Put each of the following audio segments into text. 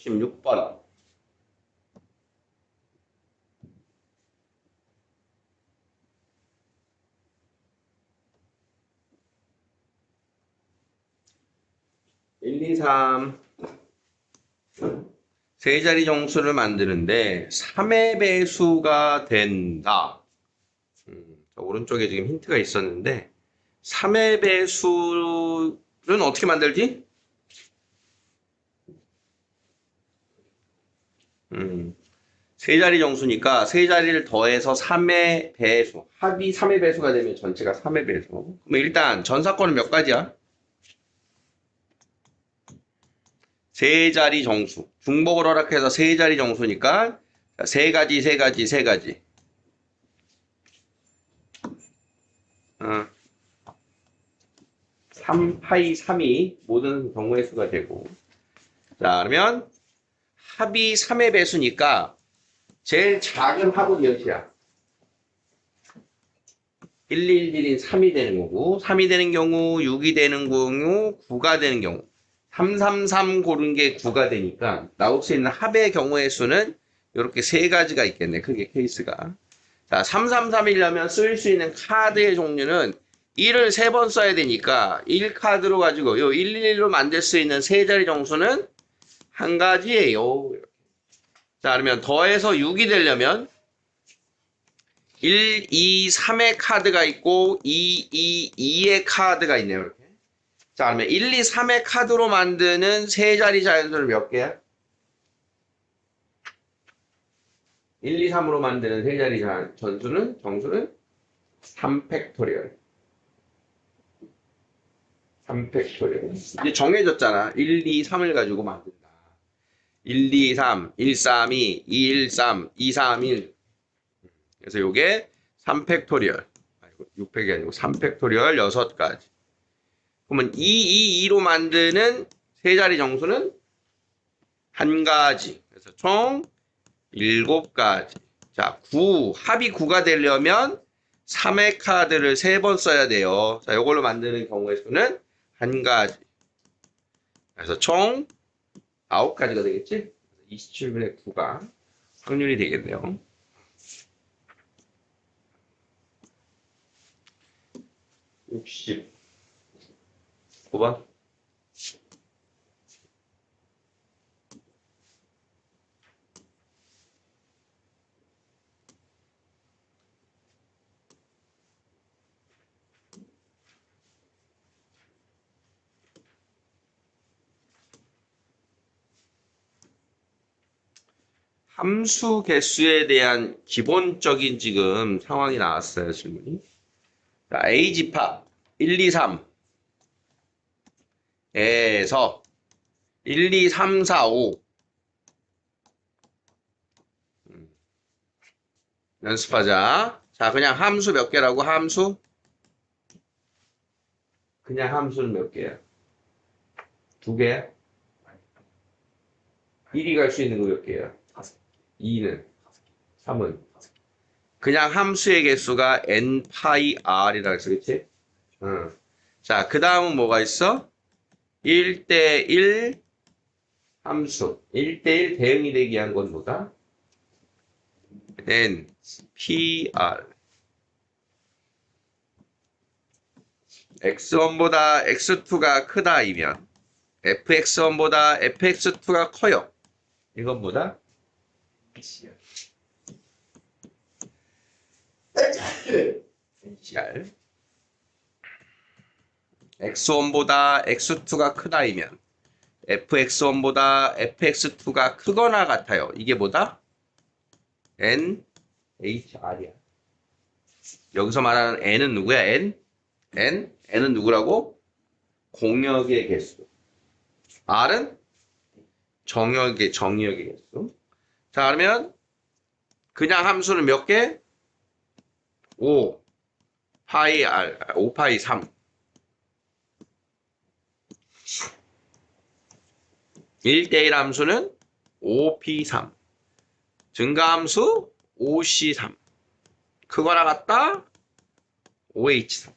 66번. 일, 2, 3. 세 자리 정수를 만드는데 3의 배수가 된다. 오른쪽에 지금 힌트가 있었는데 3의 배수는 어떻게 만들지? 세 자리 정수니까 세 자리를 더해서 3의 배수, 합이 3의 배수가 되면 전체가 3의 배수. 그럼 일단 전사건은 몇 가지야? 세 자리 정수. 중복을 허락해서 세 자리 정수니까 세 가지, 세 가지, 세 가지. 3파이 3이 모든 경우의 수가 되고. 자, 그러면 합이 3의 배수니까 제일 작은 합은 몇이야? 111인 3이 되는 거고, 3이 되는 경우, 6이 되는 경우, 9가 되는 경우. 333 고른 게 9가 되니까 나올 수 있는 합의 경우의 수는 이렇게 세 가지가 있겠네. 크게 케이스가. 자, 3331려면 쓸 수 있는 카드의 종류는 1을 3번 써야 되니까 1카드로 가지고 요 111로 만들 수 있는 세 자리 정수는 한 가지예요. 자, 그러면 더해서 6이 되려면 1, 2, 3의 카드가 있고 2, 2, 2의 카드가 있네요. 이렇게. 자, 그러면 1, 2, 3의 카드로 만드는 세 자리 자연수는 몇 개야? 1, 2, 3으로 만드는 세 자리 정수는 3팩토리얼. 3팩토리얼. 이제 정해졌잖아. 1, 2, 3을 가지고 만든다. 1, 2, 3, 1, 3, 2, 2, 1, 3, 2, 3, 1. 그래서 요게 3팩토리얼. 아이고, 6팩이 아니고 3팩토리얼 6가지. 그러면 2, 2, 2로 만드는 세 자리 정수는 한 가지. 그래서 총 7가지. 자, 9. 합이 9가 되려면 3의 카드를 3번 써야 돼요. 자, 이걸로 만드는 경우의 수는 한 가지. 그래서 총 9가지가 되겠지? 27분의 9가 확률이 되겠네요. 69번. 함수 개수에 대한 기본적인 지금 상황이 나왔어요, 질문이. 자, A 집합 1, 2, 3에서 1, 2, 3, 4, 5 연습하자. 자, 그냥 함수 몇 개라고? 함수? 그냥 함수는 몇 개야? 2개야? 1이 갈 수 있는 거 몇 개야? 2는? 3은? 그냥 함수의 개수가 n 파이 r이라 했어, 그치? 응. 자, 그 다음은 뭐가 있어? 1대1 함수. 1대1 대응이 되기 위한 건 뭐다? n pr. x1보다 x2가 크다이면 fx1보다 fx2가 커요. 이건 뭐다? NCR. NCR. x1보다 x2가 크다이면 fx1보다 fx2가 크거나 같아요. 이게 뭐다? NHR이야. 여기서 말하는 N은 누구야? N은 누구라고? 공역의 개수. R은 정역의 개수. 자, 그러면 그냥 함수는 몇 개? 5 파이 R, 5 파이 3. 1대1 함수는 5p3. 증가함수 5c3. 크거나 같다 5h3.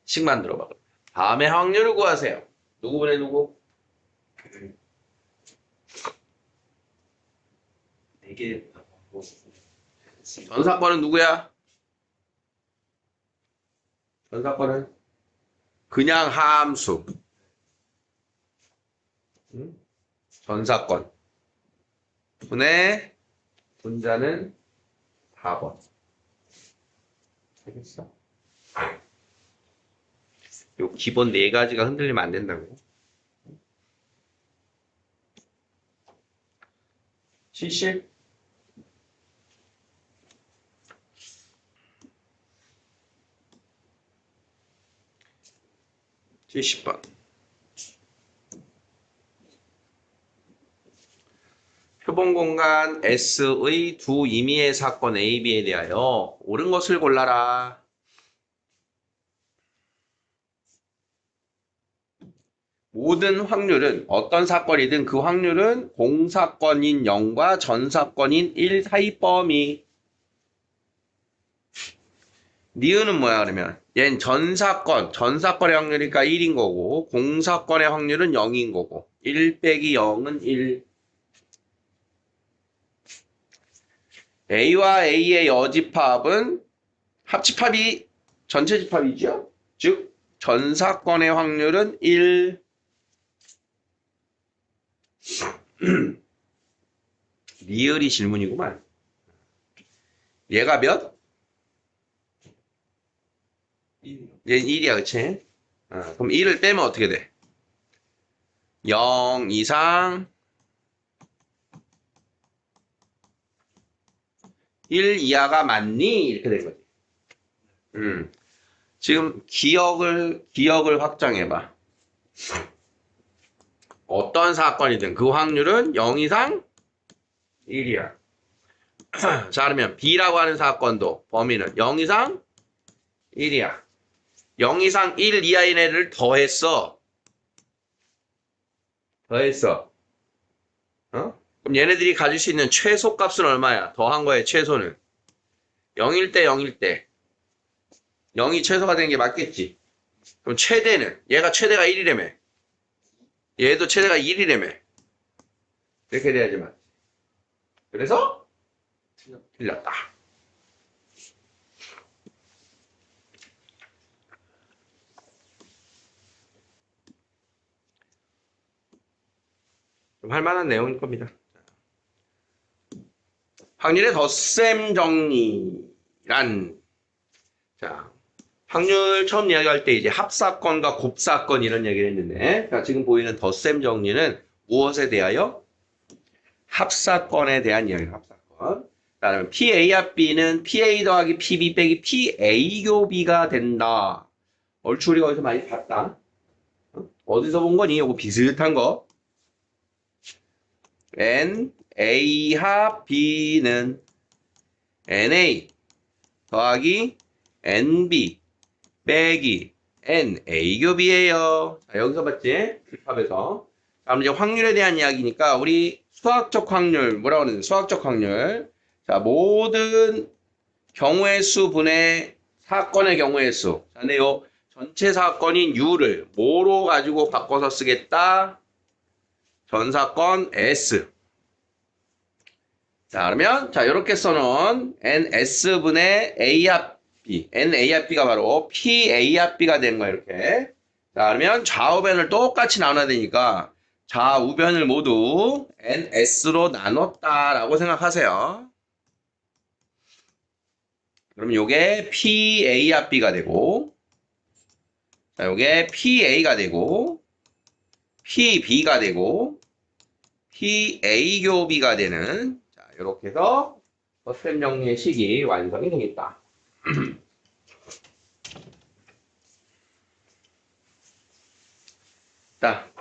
식 만들어봐. 다음에 확률을 구하세요. 누구분의 누구? 4개 전 사건은 누구야? 전 사건은 그냥 함수. 응? 전 사건. 분의 분자는 4번. 알겠어? 요 기본 4가지가 흔들리면 안 된다고. 70? 70번. 표본 공간 S의 두 임의의 사건 A, B에 대하여 옳은 것을 골라라. 모든 확률은 어떤 사건이든 그 확률은 공사건인 0과 전사건인 1 사이 범위. 니은은 뭐야 그러면? 얜 전사건의 확률이니까 1인 거고 공사건의 확률은 0인 거고 1 빼기 0은 1. A와 A의 여집합은 합집합이 전체 집합이죠? 즉 전사건의 확률은 1. 리을이 질문이구만. 얘가 몇? 1이요. 얘는 1이야, 그치? 그럼 1을 빼면 어떻게 돼? 0 이상 1 이하가 맞니? 이렇게 된 거지. 지금 기억을 확장해봐. 어떤 사건이든 그 확률은 0 이상 1이야. 자, 그러면 B라고 하는 사건도 범위는 0 이상 1이야. 0 이상 1 이하인 애를 더했어. 그럼 얘네들이 가질 수 있는 최소 값은 얼마야? 더한 거의 최소는 0일 때 0일 때 0이 최소가 되는 게 맞겠지. 그럼 최대는 얘가 최대가 1이라며. 얘도 최대가 1이라며. 이렇게 돼야지 맞지. 그래서 틀렸다. 좀 할만한 내용일 겁니다. 확률의 덧셈 정리란, 자, 확률 처음 이야기할 때 이제 합사건과 곱사건 이런 얘기를 했는데, 자, 지금 보이는 덧셈 정리는 무엇에 대하여? 합사건에 대한 이야기예요. 합사건. 그다음에 PA 합B는 PA 더하기 PB 빼기 PA 교비가 된다. 얼추 우리가 어디서 많이 봤다. 어디서 본 거니? 요거 비슷한 거. N A 합 B는 NA 더하기 NB 빼기 NA 교비예요. 자, 여기서 봤지? 집합에서. 다음 이제 확률에 대한 이야기니까 우리 수학적 확률 뭐라고 하는데 수학적 확률. 자, 모든 경우의 수 분의 사건의 경우의 수. 자, 근데 요 전체 사건인 U를 뭐로 가지고 바꿔서 쓰겠다? 전사건 S. 자, 그러면 자, 이렇게 써놓은 NS분의 A 합 B. NA 합 B가 바로 PA 합 B가 되는 거예요, 이렇게. 자, 그러면 좌우변을 똑같이 나눠야 되니까 좌우변을 모두 NS로 나눴다라고 생각하세요. 그럼 요게 PA 합 B가 되고, 자, 요게 PA가 되고, PB가 되고, PA 교비가 되는, 자, 요렇게 해서 덧셈 정리의 식이 완성이 되겠다. 자,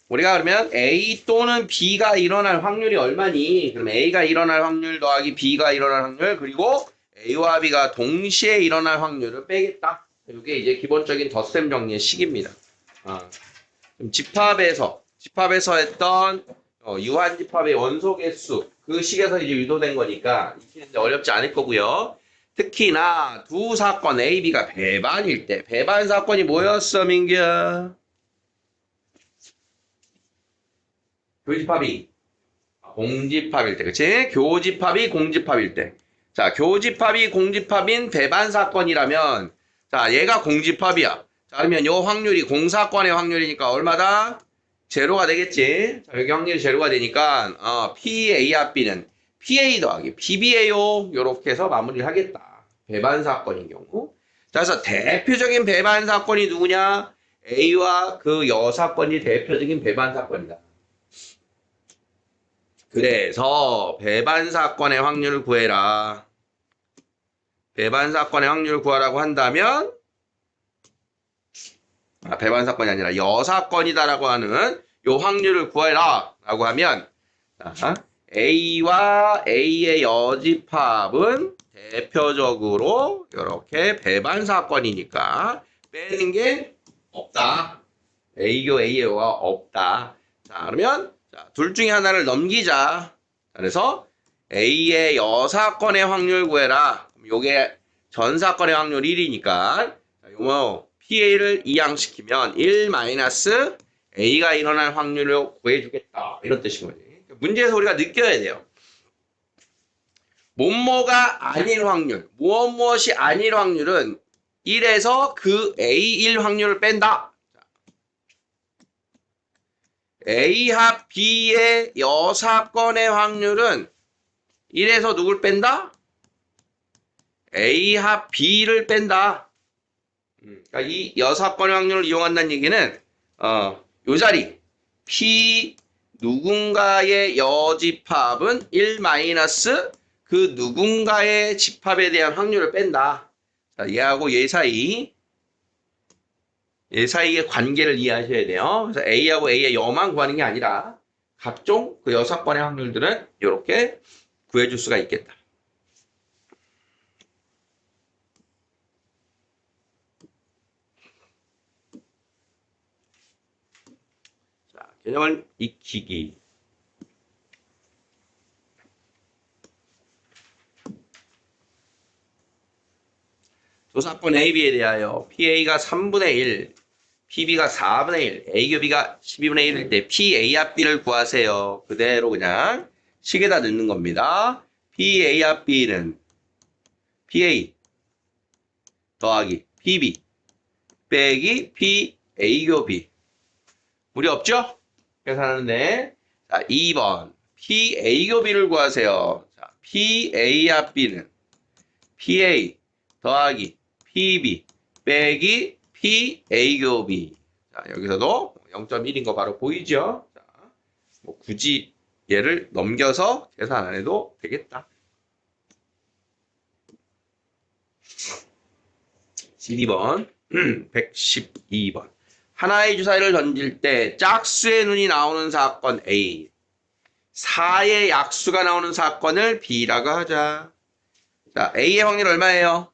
우리가 그러면 A 또는 B가 일어날 확률이 얼마니? 그럼 A가 일어날 확률 더하기 B가 일어날 확률, 그리고 A와 B가 동시에 일어날 확률을 빼겠다. 이게 이제 기본적인 덧셈 정리의 식입니다. 그럼 집합에서 했던 유한집합의 원소 개수, 그 식에서 이제 유도된 거니까 익히는데 어렵지 않을 거고요. 특히나 두 사건 A, B가 배반일 때, 배반 사건이 뭐였어, 민규야? 교집합이 공집합일 때, 그치? 교집합이 공집합일 때. 자, 교집합이 공집합인 배반 사건이라면, 자, 얘가 공집합이야. 자, 그러면 요 확률이 공사건의 확률이니까 얼마다? 제로가 되겠지? 자, 여기 확률이 제로가 되니까, PA 합 B는 PA 더하기 PB예요. 요렇게 해서 마무리를 하겠다. 배반 사건인 경우. 자, 그래서 대표적인 배반 사건이 누구냐? A와 그 여사건이 대표적인 배반 사건이다. 그래서 배반 사건의 확률을 구해라. 배반 사건의 확률을 구하라고 한다면 배반 사건이 아니라 여사건이다라고 하는 요 확률을 구해라 라고 하면 A와 A의 여집합은 대표적으로 이렇게 배반 사건이니까 빼는 게 없다. A교 A의 여가 없다. 자, 그러면 둘 중에 하나를 넘기자. 그래서 A의 여사건의 확률 구해라. 요게 전사건의 확률 1이니까 요거 PA를 이항시키면 1 마이너스 A가 일어날 확률을 구해주겠다. 이런 뜻인 거지. 문제에서 우리가 느껴야 돼요. 뭐뭐가 아닐 확률, 무엇이 아닐 확률은 1에서 그 A1 확률을 뺀다. A 합 B의 여사건의 확률은 1에서 누굴 뺀다? A 합 B를 뺀다. 그러니까 이 여사건의 확률을 이용한다는 얘기는 요 자리 P 누군가의 여집합은 1 마이너스 그 누군가의 집합에 대한 확률을 뺀다. 자, 얘하고 얘 사이의 관계를 이해하셔야 돼요. 그래서 A하고 A의 여만 구하는 게 아니라 각종 그 여사건의 확률들은 이렇게 구해줄 수가 있겠다. 자, 개념을 익히기. 조사건 AB에 대하여 PA가 3분의 1, PB가 4분의 1, A교 B가 12분의 1일 때 PA 합 B를 구하세요. 그대로 그냥 식에다 넣는 겁니다. PA 합 B는 PA 더하기 PB 빼기 PA교 B. 무리 없죠? 계산하는데. 자, 2번. PA교 B를 구하세요. 자, PA 합 B는 PA 더하기 PB 빼기 PA교 B. 자, 여기서도 0.1인 거 바로 보이죠? 자, 뭐 굳이 얘를 넘겨서 계산 안 해도 되겠다. 12번, 112번. 하나의 주사위를 던질 때 짝수의 눈이 나오는 사건 A, 4의 약수가 나오는 사건을 B라고 하자. 자, A의 확률 얼마예요?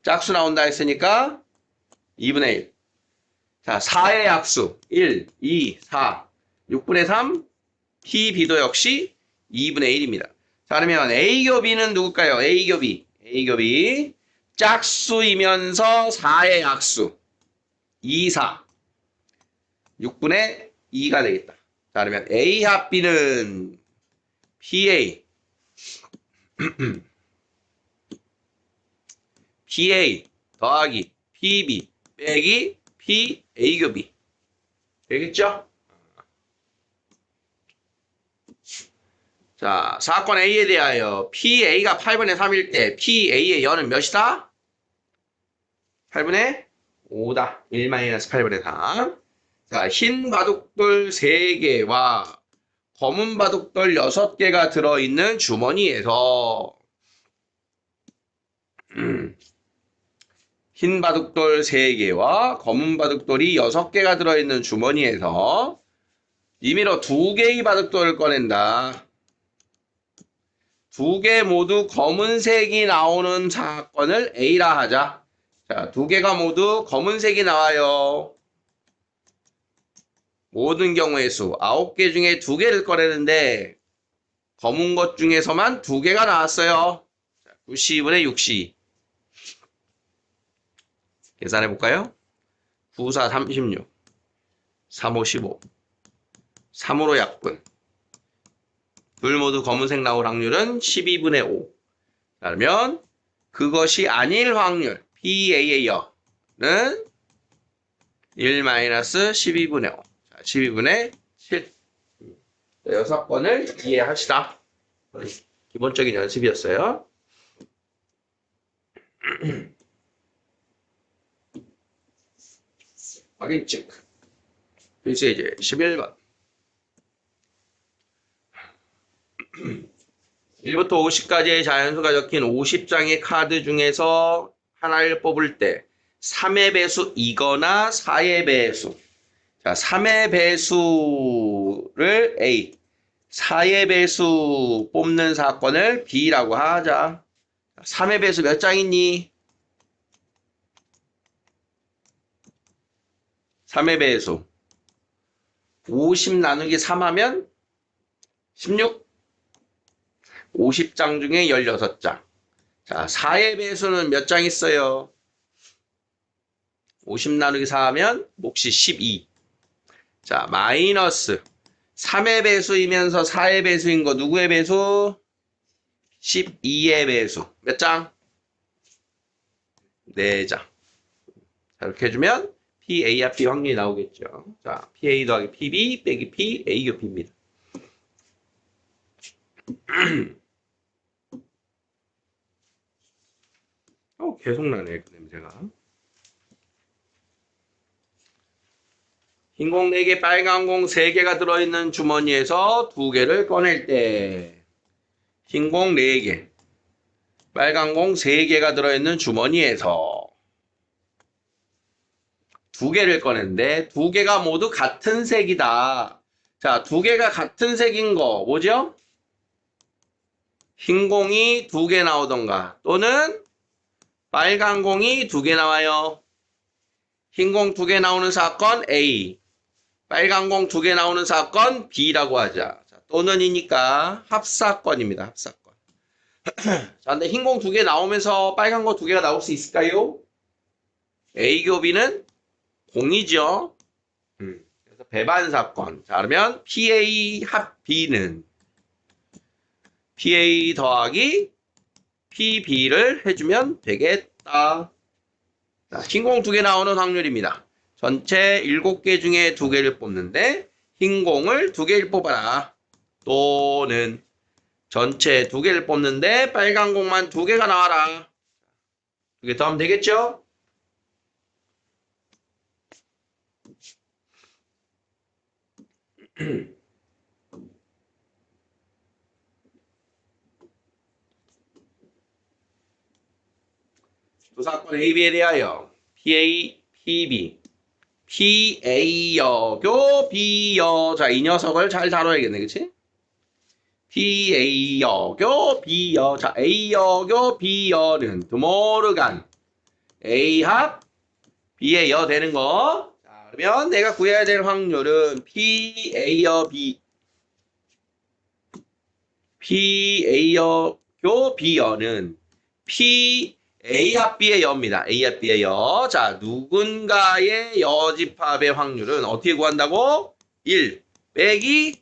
짝수 나온다 했으니까 2분의 1. 자, 4의 약수 1, 2, 4, 6분의 3, PB도 역시 2분의 1입니다. 자, 그러면 A교 B는 누굴까요? A교 B. A교 B. 짝수이면서 4의 약수 2, 4, 6분의 2가 되겠다. 자, 그러면 A 합 B는 PA PA 더하기 PB 빼기 PA교 B. 되겠죠? 자, 사건 A에 대하여 PA가 8분의 3일 때 PA의 여는 몇이다? 8분의 5다. 1-8분의 3. 자, 흰 바둑돌 3개와 검은 바둑돌 6개가 들어있는 주머니에서 흰 바둑돌 3개와 검은 바둑돌이 6개가 들어있는 주머니에서 임의로 2개의 바둑돌을 꺼낸다. 2개 모두 검은색이 나오는 사건을 A라 하자. 자, 2개가 모두 검은색이 나와요. 모든 경우의 수 9개 중에 2개를 꺼내는데 검은 것 중에서만 2개가 나왔어요. 90분의 60. 계산해 볼까요? 9, 4, 36, 3, 5, 15, 3으로 약분. 둘 모두 검은색 나올 확률은 12분의 5. 그러면 그것이 아닐 확률 PAA여는 1-12분의 5. 자, 12분의 7. 6번을 이해하시라. 기본적인 연습이었어요. 확인 체크. 그래서 이제 11번. 1부터 50까지의 자연수가 적힌 50장의 카드 중에서 하나를 뽑을 때 3의 배수이거나 4의 배수. 자, 3의 배수를 A, 4의 배수 뽑는 사건을 B라고 하자. 3의 배수 몇 장 있니? 3의 배수. 50 나누기 3 하면 16. 50장 중에 16장. 자, 4의 배수는 몇 장 있어요? 50 나누기 4 하면 몫이 12. 자, 마이너스 3의 배수이면서 4의 배수인 거 누구의 배수? 12의 배수. 몇 장? 4장. 자, 이렇게 해주면 PA와 B 확률이 나오겠죠. 자, PA 더하기 PB 빼기 PA 교 B입니다. 계속 나네, 그 냄새가. 흰 공 4개, 빨간 공 3개가 들어있는 주머니에서 2개를 꺼낼 때 흰 공 4개, 빨간 공 3개가 들어있는 주머니에서 2개를 꺼냈는데 2개가 모두 같은 색이다. 자, 2개가 같은 색인 거 뭐죠? 흰 공이 2개 나오던가 또는 빨간 공이 2개 나와요. 흰 공 2개 나오는 사건 A, 빨간 공 2개 나오는 사건 B라고 하자. 자, 또는이니까 합사건입니다. 합사건. 자, 근데 흰 공 2개 나오면서 빨간 공 2개가 나올 수 있을까요? A 교 B는 공이죠. 그래서 배반 사건. 자, 그러면 PA 합 B는 PA 더하기 PB를 해주면 되겠다. 자, 흰 공 2개 나오는 확률입니다. 전체 7개 중에 2개를 뽑는데 흰 공을 2개를 뽑아라. 또는 전체 2개를 뽑는데 빨간 공만 2개가 나와라. 2개 더 하면 되겠죠? 두 사건 AB에 대하여 PA, PB, PA여교 B여. 자, 이 녀석을 잘 다뤄야겠네, 그치? PA여교 B여. 자, A여교 B여는 드모르간 A합 B의 여 되는 거. 자, 그러면 내가 구해야 될 확률은 PA여 B, PA여교 B여는 PA합 B의 여입니다. A합 B의 여. 자, 누군가의 여집합의 확률은 어떻게 구한다고? 1 빼기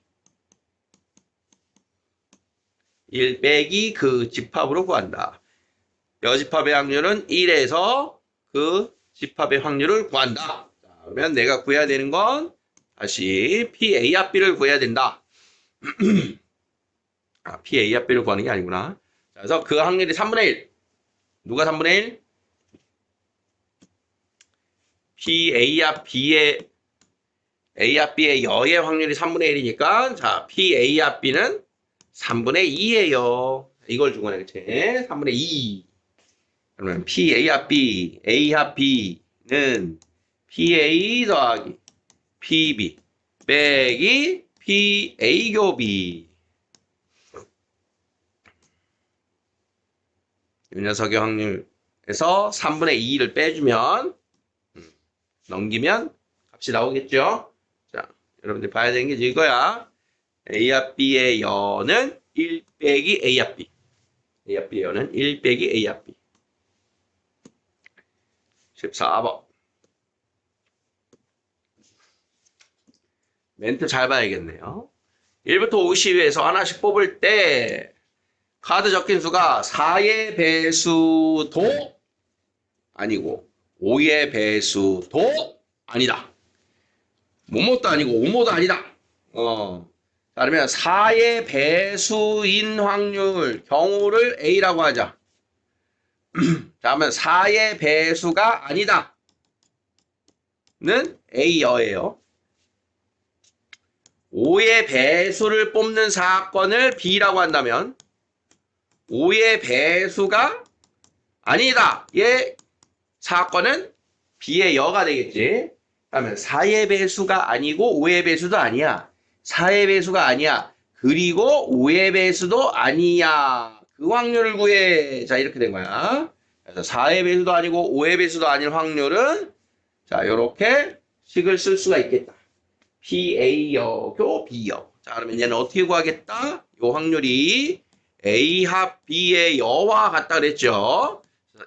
그 집합으로 구한다. 여집합의 확률은 1에서 그 집합의 확률을 구한다. 자, 그러면 내가 구해야 되는 건 다시 PA합 B를 구해야 된다. 아, PA합 B를 구하는 게 아니구나. 자, 그래서 그 확률이 3분의 1. 누가 3분의 1? PA합 B의 A합 B의 여의 확률이 3분의 1이니까 자, PA합 B는 3분의 2예요. 이걸 주거나 그치? 3분의 2. 그러면 PA합 B, A합 B는 PA 더하기 PB 빼기 PA 교 B. 이 녀석의 확률에서 3분의 2를 빼주면 넘기면 값이 나오겠죠? 자, 여러분들 봐야 되는 게 이거야. A합 B의 여는 1 빼기 A합 B. A합 B의 여는 1 빼기 A합 B. 14번. 멘트 잘 봐야겠네요. 1부터 50에서 하나씩 뽑을 때 카드 적힌 수가 4의 배수도 아니고 5의 배수도 아니다. 뭐뭐도 아니고 5모도 아니다. 자, 그러면 4의 배수인 확률 경우를 A라고 하자. 자, 그러면 4의 배수가 아니다. 는 A여예요. 5의 배수를 뽑는 사건을 B라고 한다면 5의 배수가 아니다. 의 사건은 B의 여가 되겠지. 그러면 4의 배수가 아니고 5의 배수도 아니야. 4의 배수가 아니야. 그리고 5의 배수도 아니야. 그 확률을 구해. 자, 이렇게 된 거야. 그래서 4의 배수도 아니고 5의 배수도 아닌 확률은 자, 요렇게 식을 쓸 수가 있겠다. PA여교 B여. 자, 그러면 얘는 어떻게 구하겠다? 요 확률이 A 합 B의 여와 같다 그랬죠.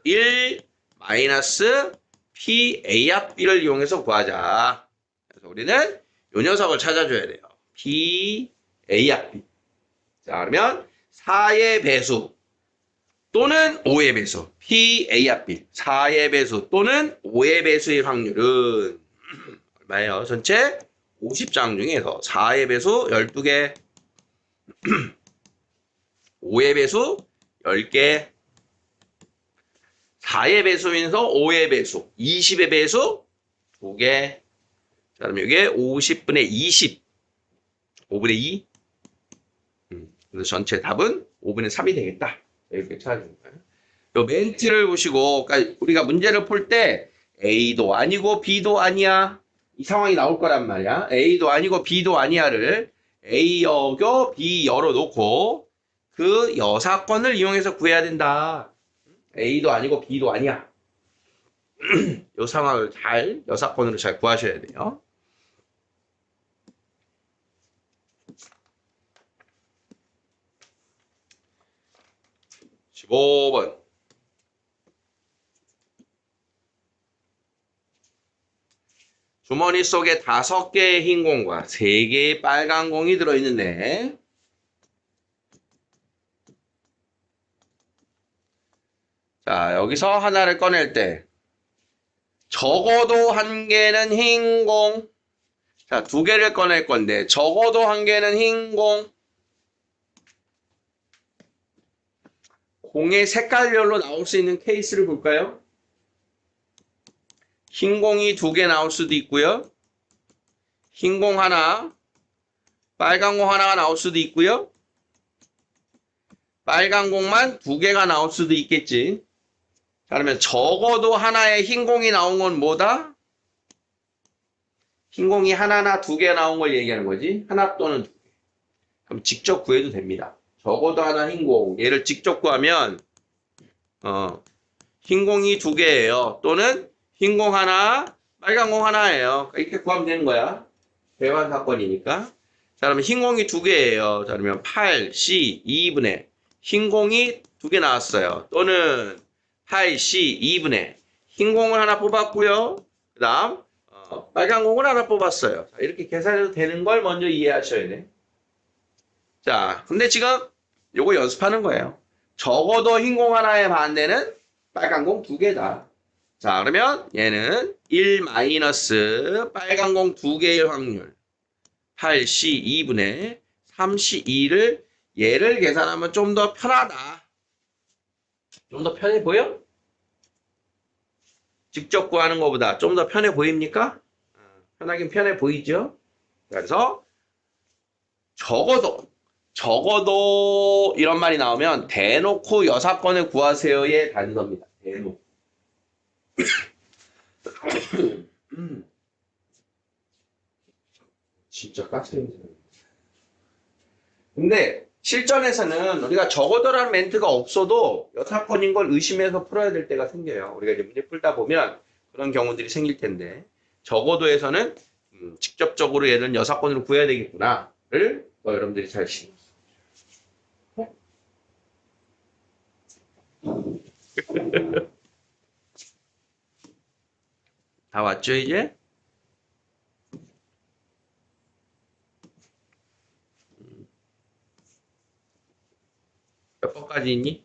1 마이너스 P A 합 B를 이용해서 구하자. 그래서 우리는 요 녀석을 찾아줘야 돼요. P A 합 B. 자, 그러면 4의 배수 또는 5의 배수. P A 합 B. 4의 배수 또는 5의 배수의 확률은 얼마예요? 전체 50장 중에서 4의 배수 12개, 5의 배수 10개, 4의 배수면서 5의 배수, 20의 배수 2개. 자, 그럼 이게 50분의 20, 5분의 2. 그래서 전체 답은 5분의 3이 되겠다. 이렇게 찾아주는 거예요. 요 멘트를 보시고, 그러니까 우리가 문제를 풀 때 A도 아니고 B도 아니야. 이 상황이 나올 거란 말이야. A도 아니고 B도 아니야를 A여교 B여로 놓고 그 여사건을 이용해서 구해야 된다. A도 아니고 B도 아니야. 이 상황을 잘 여사건으로 잘 구하셔야 돼요. (15번) 주머니 속에 5개의 흰 공과 3개의 빨간 공이 들어있는데 자, 여기서 하나를 꺼낼 때 적어도 1개는 흰 공. 자, 2개를 꺼낼 건데 적어도 1개는 흰 공. 공의 색깔별로 나올 수 있는 케이스를 볼까요? 흰 공이 2개 나올 수도 있고요. 흰 공 하나, 빨간 공 하나가 나올 수도 있고요. 빨간 공만 2개가 나올 수도 있겠지. 자, 그러면 적어도 하나의 흰 공이 나온 건 뭐다? 흰 공이 하나나 2개 나온 걸 얘기하는 거지. 하나 또는 2개. 그럼 직접 구해도 됩니다. 적어도 하나 흰 공. 얘를 직접 구하면 흰 공이 2개예요. 또는 흰 공 하나, 빨간 공 하나예요. 이렇게 구하면 되는 거야. 배환 사건이니까. 자, 그러면 흰 공이 2개예요. 자, 그러면 8C 2분의 흰 공이 2개 나왔어요. 또는 8C 2분의 흰 공을 하나 뽑았고요. 그 다음 빨간 공을 하나 뽑았어요. 자, 이렇게 계산해도 되는 걸 먼저 이해하셔야 돼. 자, 근데 지금 요거 연습하는 거예요. 적어도 흰 공 하나의 반대는 빨간 공 2개다. 자, 그러면 얘는 1 마이너스 빨간 공 2개의 확률 8C 2분의 3C 2를 얘를 계산하면 좀 더 편하다. 좀 더 편해 보여? 직접 구하는 것보다 좀 더 편해 보입니까? 편하긴 편해 보이죠? 그래서 적어도 이런 말이 나오면 대놓고 여사건을 구하세요의 단서입니다. 대놓고. 진짜 깍쟁이. 근데 실전에서는 우리가 적어도라는 멘트가 없어도 여사건인 걸 의심해서 풀어야 될 때가 생겨요. 우리가 이제 문제 풀다 보면 그런 경우들이 생길 텐데 적어도에서는 직접적으로 얘는 여사건으로 구해야 되겠구나를 여러분들이 잘 신경 써요. 다 왔죠 이제? 가지 있니?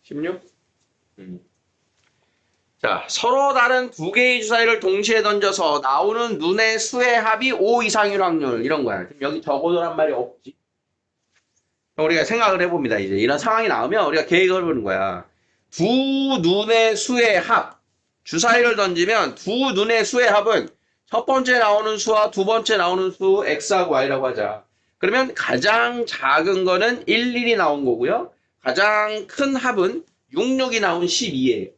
16? 자, 서로 다른 두 개의 주사위를 동시에 던져서 나오는 눈의 수의 합이 5 이상일 확률 이런 거야. 지금 여기 적어놓으란 말이 없지. 그럼 우리가 생각을 해봅니다. 이제 이런 상황이 나오면 우리가 계획을 해보는 거야. 두 눈의 수의 합. 주사위를 던지면 두 눈의 수의 합은 첫 번째 나오는 수와 두 번째 나오는 수 x하고 y라고 하자. 그러면 가장 작은 거는 1, 1이 나온 거고요. 가장 큰 합은 6, 6이 나온 12예요.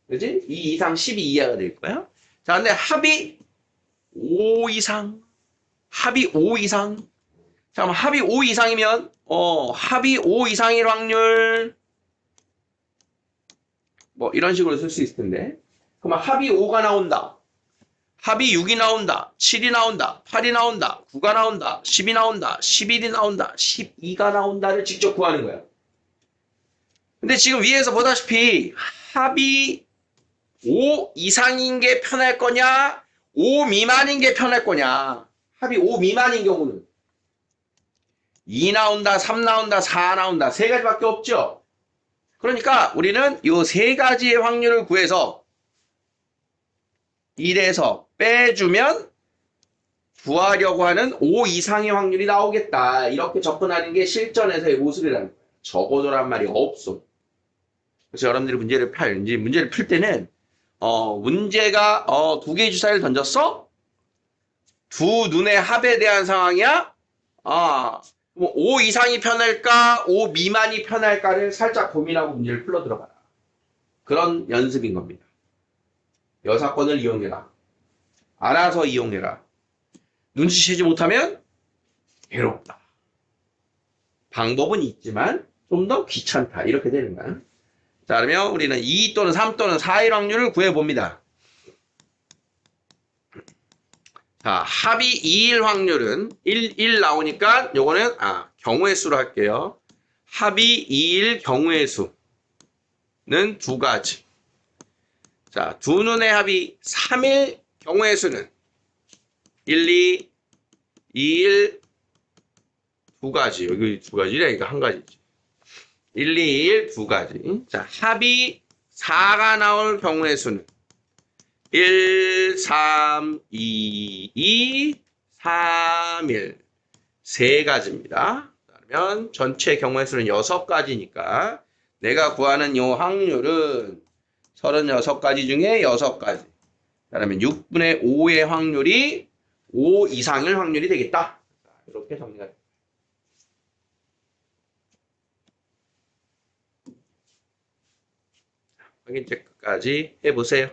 그지? 2 이상 12 이하가 될 거야. 자, 근데 합이 5 이상. 합이 5 이상. 자, 그럼 합이 5 이상이면, 합이 5 이상일 확률. 뭐, 이런 식으로 쓸 수 있을 텐데. 그러면 합이 5가 나온다. 합이 6이 나온다. 7이 나온다. 8이 나온다. 9가 나온다. 10이 나온다. 11이 나온다. 12가 나온다를 직접 구하는 거야. 근데 지금 위에서 보다시피 합이 5 이상인 게 편할 거냐, 5 미만인 게 편할 거냐. 합이 5 미만인 경우는 2 나온다, 3 나온다, 4 나온다. 세 가지밖에 없죠. 그러니까 우리는 이 세 가지의 확률을 구해서 1에서 빼주면 구하려고 하는 5 이상의 확률이 나오겠다. 이렇게 접근하는 게 실전에서의 모습이라는 거예요. 적어도란 말이 없어. 그래서 여러분들이 문제를 풀 때는 문제가 두 개의 주사위를 던졌어? 두 눈의 합에 대한 상황이야? 뭐 5 이상이 편할까? 5 미만이 편할까를 살짝 고민하고 문제를 풀러 들어가라. 그런 연습인 겁니다. 여사건을 이용해라. 알아서 이용해라. 눈치채지 못하면 괴롭다. 방법은 있지만 좀 더 귀찮다. 이렇게 되는 거야. 자, 그러면 우리는 2 또는 3 또는 4일 확률을 구해봅니다. 자, 합이 2일 확률은 1 나오니까 요거는 경우의 수로 할게요. 합이 2일 경우의 수는 두 가지. 자, 두 눈의 합이 3일 경우의 수는 1, 2, 2일 두 가지. 여기 두 가지래. 이거 한 가지지. 1, 2, 1 두 가지. 자, 합이 4가 나올 경우의 수는 1, 3, 2, 2, 3, 1 세 가지입니다. 그러면 전체 경우의 수는 6가지니까 내가 구하는 이 확률은 36가지 중에 6가지. 그러면 6분의 5의 확률이 5 이상일 확률이 되겠다. 이렇게 정리가 됩니다. 확인 체크까지 해보세요.